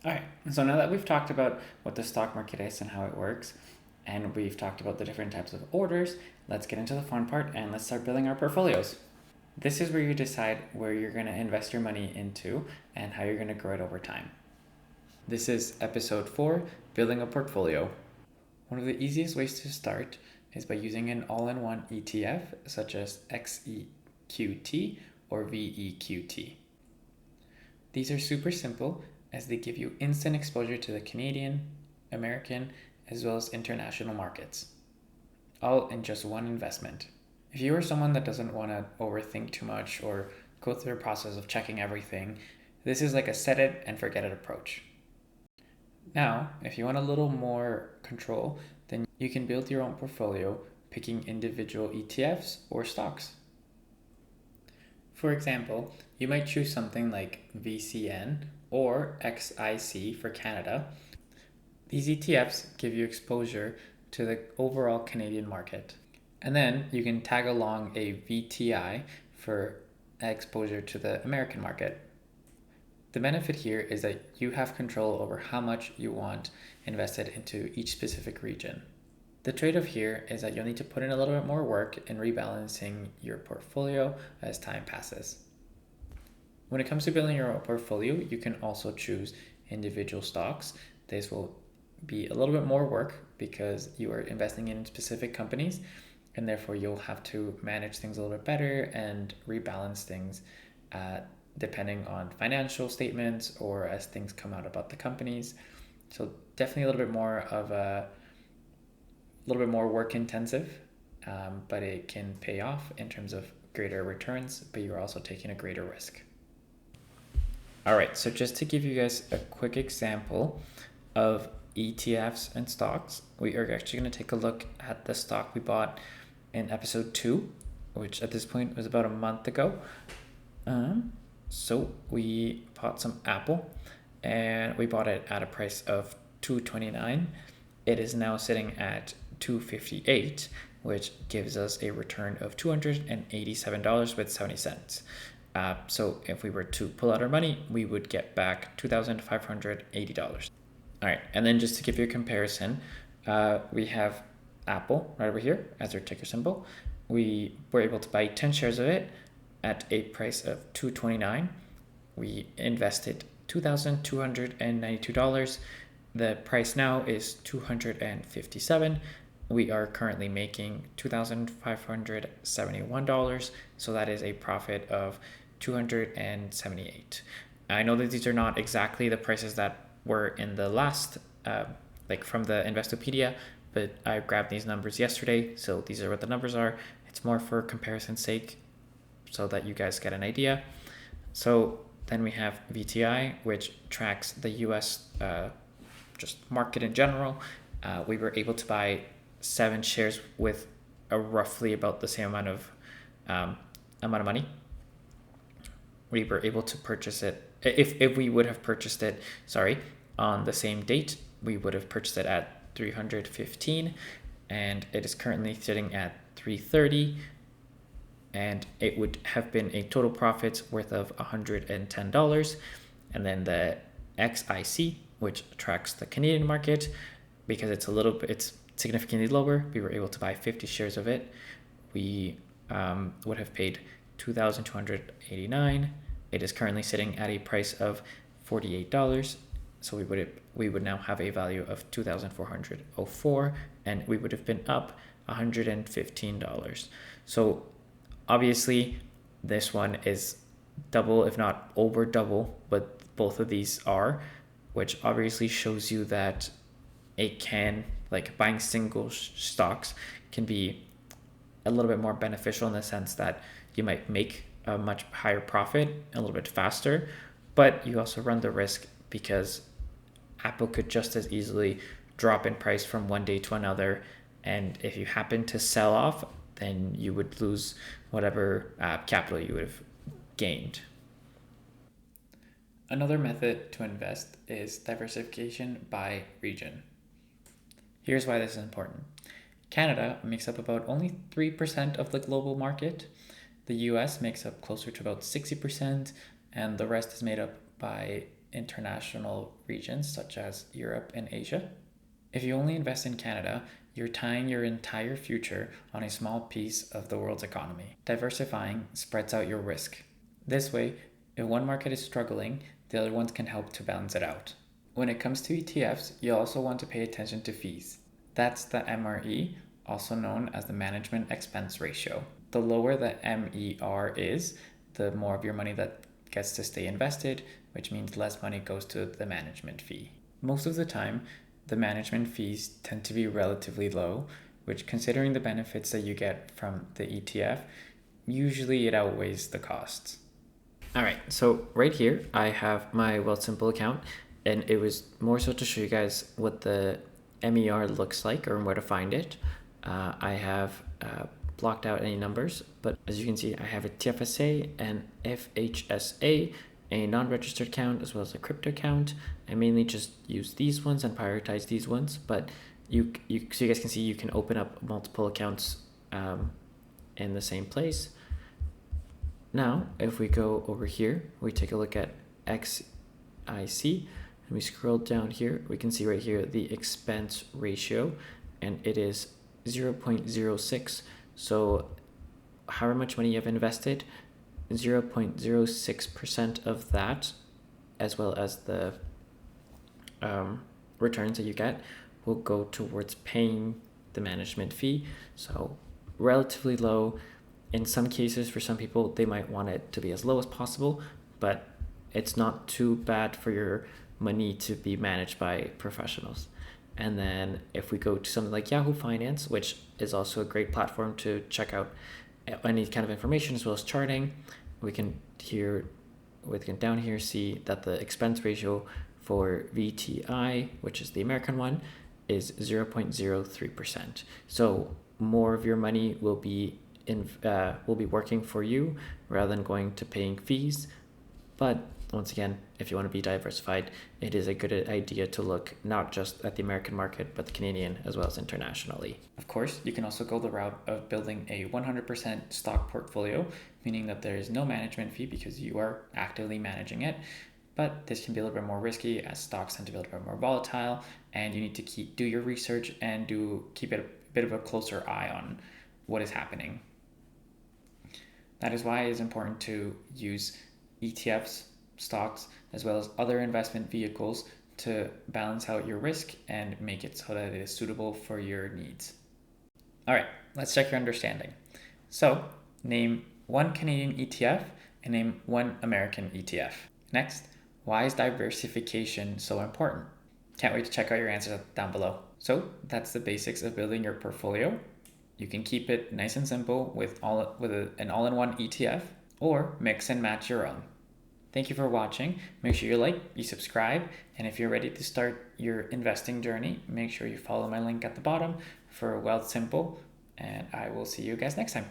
All right, so now that we've talked about what the stock market is and how it works, and we've talked about the different types of orders, let's get into the fun part and let's start building our portfolios. This is where you decide where you're going to invest your money into and how you're going to grow it over time. This is episode 4, Building a Portfolio. One of the easiest ways to start is by using an all-in-one ETF such as XEQT or VEQT. These are super simple as they give you instant exposure to the Canadian, American, as well as international markets, all in just one investment. If you are someone that doesn't want to overthink too much or go through the process of checking everything, this is like a set it and forget it approach. Now, if you want a little more control, then you can build your own portfolio picking individual ETFs or stocks. For example, you might choose something like VCN or XIC for Canada. These ETFs give you exposure to the overall Canadian market. And then you can tag along a VTI for exposure to the American market. The benefit here is that you have control over how much you want invested into each specific region. The trade-off here is that you'll need to put in a little bit more work in rebalancing your portfolio as time passes. When it comes to building your own portfolio, you can also choose individual stocks. This will be a little bit more work because you are investing in specific companies, and therefore you'll have to manage things a little bit better and rebalance things depending on financial statements or as things come out about the companies. So definitely a little bit more work intensive, but it can pay off in terms of greater returns, but you're also taking a greater risk. All right, so just to give you guys a quick example of ETFs and stocks, we are actually going to take a look at the stock we bought in episode 2, which at this point was about a month ago. So we bought some Apple and we bought it at a price of $2.29. It is now sitting at $2.58, which gives us a return of $287.70. So if we were to pull out our money, we would get back $2,580. All right, and then just to give you a comparison, we have Apple right over here as our ticker symbol. We were able to buy 10 shares of it at a price of $2.29. We invested $2,292. The price now is $257. We are currently making $2,571. So that is a profit of $278. I know that these are not exactly the prices that were in the last, from the Investopedia, but I grabbed these numbers yesterday. So these are what the numbers are. It's more for comparison's sake so that you guys get an idea. So then we have VTI, which tracks the US just market in general. We were able to buy 7 shares with a roughly about the same amount of money. We were able to purchase it. If we would have purchased it, on the same date, we would have purchased it at 315, and it is currently sitting at 330, and it would have been a total profit worth of $110. And then the XIC, which tracks the Canadian market, because it's significantly lower, we were able to buy 50 shares of it. We would have paid $2,289. It is currently sitting at a price of $48. So we would now have a value of $2,404, and we would have been up $115. So obviously this one is double, if not over double, but both of these are, which obviously shows you that it can, buying single stocks can be a little bit more beneficial in the sense that you might make a much higher profit a little bit faster, but you also run the risk because Apple could just as easily drop in price from one day to another, and if you happen to sell off, then you would lose whatever capital you would have gained. Another method to invest is diversification by region. Here's why this is important. Canada makes up about only 3% of the global market. The US makes up closer to about 60%, and the rest is made up by international regions such as Europe and Asia. If you only invest in Canada, you're tying your entire future on a small piece of the world's economy. Diversifying spreads out your risk. This way, if one market is struggling, the other ones can help to balance it out. When it comes to ETFs, you also want to pay attention to fees. That's the MRE, also known as the management expense ratio. The lower the MER is, the more of your money that gets to stay invested, which means less money goes to the management fee. Most of the time, the management fees tend to be relatively low, which, considering the benefits that you get from the ETF, usually it outweighs the costs. All right, so right here, I have my Wealthsimple account, and it was more so to show you guys what the MER looks like or where to find it. I have blocked out any numbers, but as you can see, I have a TFSA and FHSA, a non-registered account, as well as a crypto account. I mainly just use these ones and prioritize these ones, but so you guys can see you can open up multiple accounts in the same place. Now, if we go over here, we take a look at XIC, and we scroll down here, we can see right here the expense ratio, and it is 0.06. So however much money you have invested, 0.06% of that, as well as the returns that you get, will go towards paying the management fee. So relatively low. In some cases, for some people, they might want it to be as low as possible, but it's not too bad for your money to be managed by professionals. And then if we go to something like Yahoo Finance, which is also a great platform to check out any kind of information as well as charting, we can down here see that the expense ratio for VTI, which is the American one, is 0.03%. So more of your money will be working for you rather than going to paying fees. But once again, if you want to be diversified, it is a good idea to look not just at the American market, but the Canadian as well as internationally. Of course, you can also go the route of building a 100% stock portfolio, meaning that there is no management fee because you are actively managing it. But this can be a little bit more risky as stocks tend to be a little bit more volatile, and you need to do your research and keep it a bit of a closer eye on what is happening. That is why it is important to use ETFs, stocks, as well as other investment vehicles to balance out your risk and make it so that it is suitable for your needs. All right, let's check your understanding. So, name one Canadian ETF and name one American ETF. Next, why is diversification so important? Can't wait to check out your answers down below. So, that's the basics of building your portfolio. You can keep it nice and simple with an all-in-one ETF, or mix and match your own. Thank you for watching. Make sure you like, you subscribe, and if you're ready to start your investing journey, make sure you follow my link at the bottom for Wealthsimple, and I will see you guys next time.